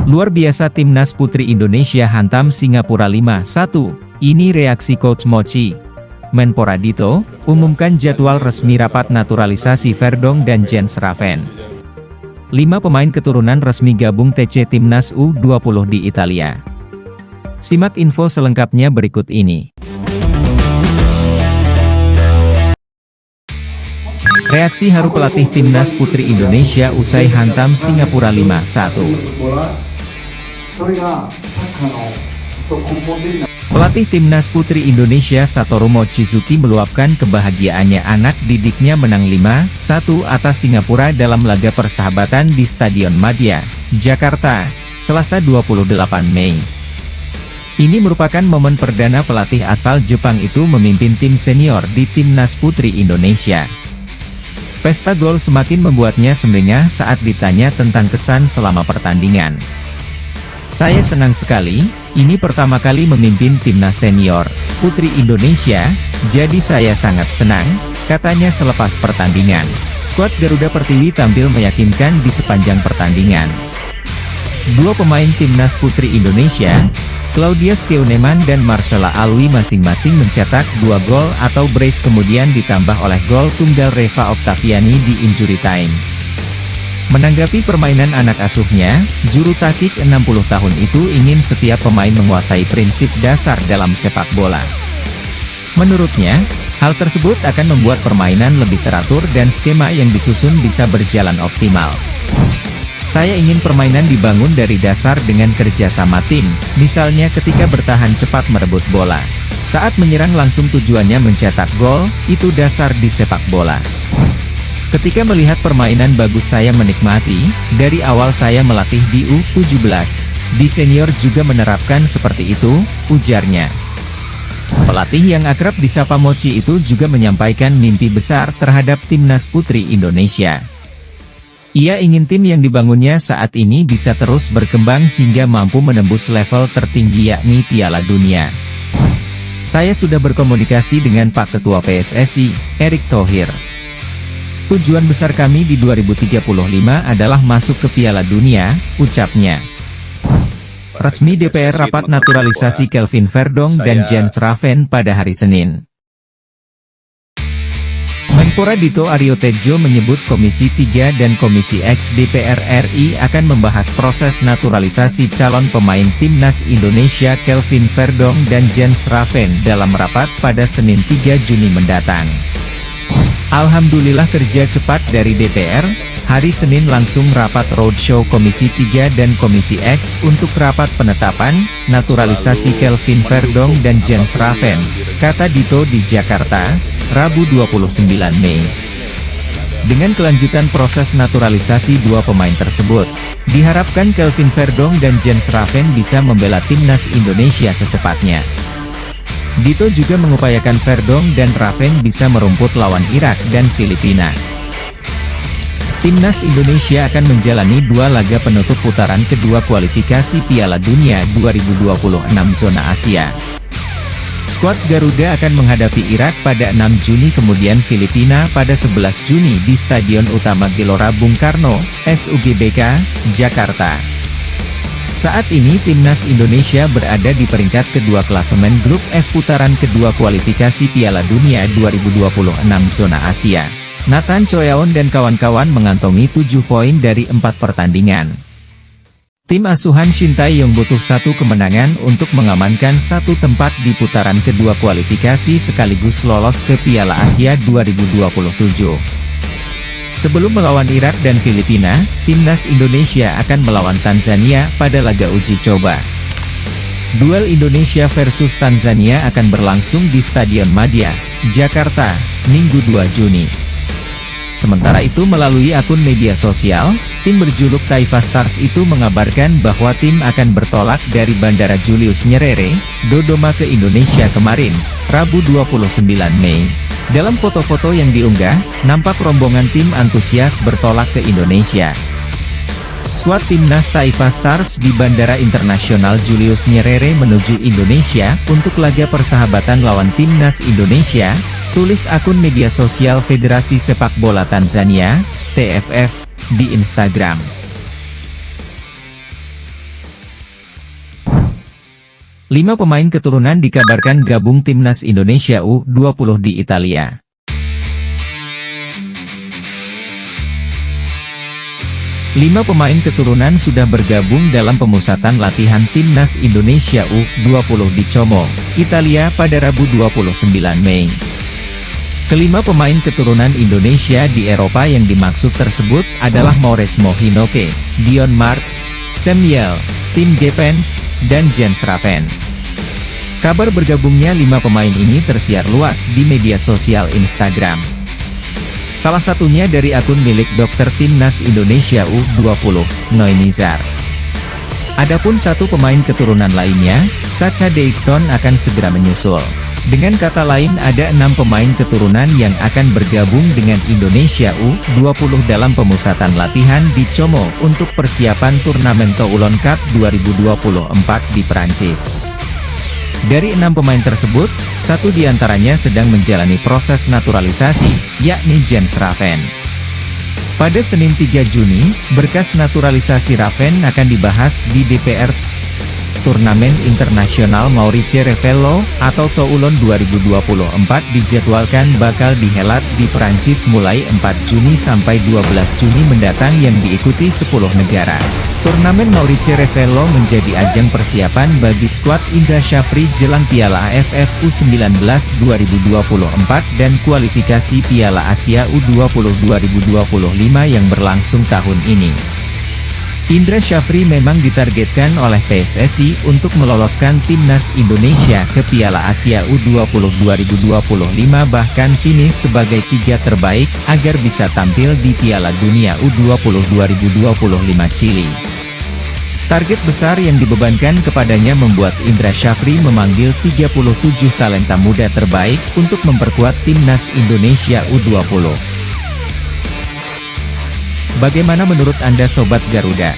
Luar biasa, Timnas Putri Indonesia hantam Singapura 5-1. Ini reaksi Coach Mochi. Menpora Dito umumkan jadwal resmi rapat naturalisasi Verdong dan Jens Raven. 5 pemain keturunan resmi gabung TC Timnas U20 di Italia. Simak info selengkapnya berikut ini. Reaksi haru pelatih Timnas Putri Indonesia usai hantam Singapura 5-1. Pelatih Timnas Putri Indonesia Satoru Mochizuki meluapkan kebahagiaannya anak didiknya menang 5-1 atas Singapura dalam laga persahabatan di Stadion Madia, Jakarta, Selasa 28 Mei. Ini merupakan momen perdana pelatih asal Jepang itu memimpin tim senior di Timnas Putri Indonesia. Pesta gol semakin membuatnya sumringah saat ditanya tentang kesan selama pertandingan. "Saya senang sekali, ini pertama kali memimpin timnas senior Putri Indonesia, jadi saya sangat senang," katanya selepas pertandingan. Skuad Garuda Pertiwi tampil meyakinkan di sepanjang pertandingan. Dua pemain timnas Putri Indonesia, Claudia Skeuneman dan Marcella Alwi masing-masing mencetak 2 gol atau brace, kemudian ditambah oleh gol tunggal Reva Oktaviani di injury time. Menanggapi permainan anak asuhnya, juru taktik 60 tahun itu ingin setiap pemain menguasai prinsip dasar dalam sepak bola. Menurutnya, hal tersebut akan membuat permainan lebih teratur dan skema yang disusun bisa berjalan optimal. "Saya ingin permainan dibangun dari dasar dengan kerjasama tim, misalnya ketika bertahan cepat merebut bola. Saat menyerang langsung tujuannya mencetak gol, itu dasar di sepak bola. Ketika melihat permainan bagus saya menikmati, dari awal saya melatih di U17, di senior juga menerapkan seperti itu," ujarnya. Pelatih yang akrab disapa Mochi itu juga menyampaikan mimpi besar terhadap Timnas Putri Indonesia. Ia ingin tim yang dibangunnya saat ini bisa terus berkembang hingga mampu menembus level tertinggi yakni Piala Dunia. "Saya sudah berkomunikasi dengan Pak Ketua PSSI, Erick Thohir. Tujuan besar kami di 2035 adalah masuk ke Piala Dunia," ucapnya. Resmi DPR rapat naturalisasi Kelvin Verdong dan Jens Raven pada hari Senin. Menpora Dito Aryo Tejo menyebut Komisi 3 dan Komisi X DPR RI akan membahas proses naturalisasi calon pemain Timnas Indonesia Kelvin Verdong dan Jens Raven dalam rapat pada Senin 3 Juni mendatang. Alhamdulillah kerja cepat dari DPR, hari Senin langsung rapat roadshow Komisi 3 dan Komisi X untuk rapat penetapan naturalisasi Kelvin Verdong dan Jens Raven, kata Dito di Jakarta, Rabu 29 Mei. Dengan kelanjutan proses naturalisasi dua pemain tersebut, diharapkan Kelvin Verdong dan Jens Raven bisa membela Timnas Indonesia secepatnya. Dito juga mengupayakan Verdong dan Raven bisa merumput lawan Irak dan Filipina. Timnas Indonesia akan menjalani 2 laga penutup putaran kedua kualifikasi Piala Dunia 2026 zona Asia. Skuad Garuda akan menghadapi Irak pada 6 Juni kemudian Filipina pada 11 Juni di Stadion Utama Gelora Bung Karno, SUGBK, Jakarta. Saat ini Timnas Indonesia berada di peringkat kedua klasemen grup F putaran kedua kualifikasi Piala Dunia 2026 zona Asia. Nathan Choyaon dan kawan-kawan mengantongi 7 poin dari 4 pertandingan. Tim asuhan Shin Tae-yong butuh 1 kemenangan untuk mengamankan 1 tempat di putaran kedua kualifikasi sekaligus lolos ke Piala Asia 2027. Sebelum melawan Irak dan Filipina, Timnas Indonesia akan melawan Tanzania pada laga uji coba. Duel Indonesia versus Tanzania akan berlangsung di Stadion Madia, Jakarta, Minggu 2 Juni. Sementara itu melalui akun media sosial, tim berjuluk Taifa Stars itu mengabarkan bahwa tim akan bertolak dari Bandara Julius Nyerere, Dodoma ke Indonesia kemarin, Rabu 29 Mei. Dalam foto-foto yang diunggah, nampak rombongan tim antusias bertolak ke Indonesia. Skuad Timnas Taifa Stars di Bandara Internasional Julius Nyerere menuju Indonesia untuk laga persahabatan lawan Timnas Indonesia, tulis akun media sosial Federasi Sepak Bola Tanzania, TFF, di Instagram. 5 pemain keturunan dikabarkan gabung Timnas Indonesia U20 di Italia. Lima pemain keturunan sudah bergabung dalam pemusatan latihan Timnas Indonesia U20 di Como, Italia pada Rabu 29 Mei. Kelima pemain keturunan Indonesia di Eropa yang dimaksud tersebut adalah Mauresmo Hinoke, Dion Marks, Samuel, Tim Gepens, dan Jens Raven. Kabar bergabungnya 5 pemain ini tersiar luas di media sosial Instagram. Salah satunya dari akun milik dokter Timnas Indonesia U20, Noinizar. Adapun satu pemain keturunan lainnya, Sacha Deikton akan segera menyusul. Dengan kata lain ada 6 pemain keturunan yang akan bergabung dengan Indonesia U20 dalam pemusatan latihan di Como untuk persiapan turnamen Toulon Cup 2024 di Perancis. Dari 6 pemain tersebut, satu diantaranya sedang menjalani proses naturalisasi, yakni Jens Raven. Pada Senin 3 Juni, berkas naturalisasi Raven akan dibahas di DPR. Turnamen Internasional Maurice Revello, atau Toulon 2024 dijadwalkan bakal dihelat di Perancis mulai 4 Juni sampai 12 Juni mendatang yang diikuti 10 negara. Turnamen Maurice Revello menjadi ajang persiapan bagi skuad Indra Syafri jelang Piala AFF U19 2024 dan kualifikasi Piala Asia U20 2025 yang berlangsung tahun ini. Indra Syafri memang ditargetkan oleh PSSI untuk meloloskan Timnas Indonesia ke Piala Asia U20 2025 bahkan finish sebagai 3 terbaik, agar bisa tampil di Piala Dunia U20 2025 Chili. Target besar yang dibebankan kepadanya membuat Indra Syafri memanggil 37 talenta muda terbaik untuk memperkuat Timnas Indonesia U20. Bagaimana menurut Anda Sobat Garuda?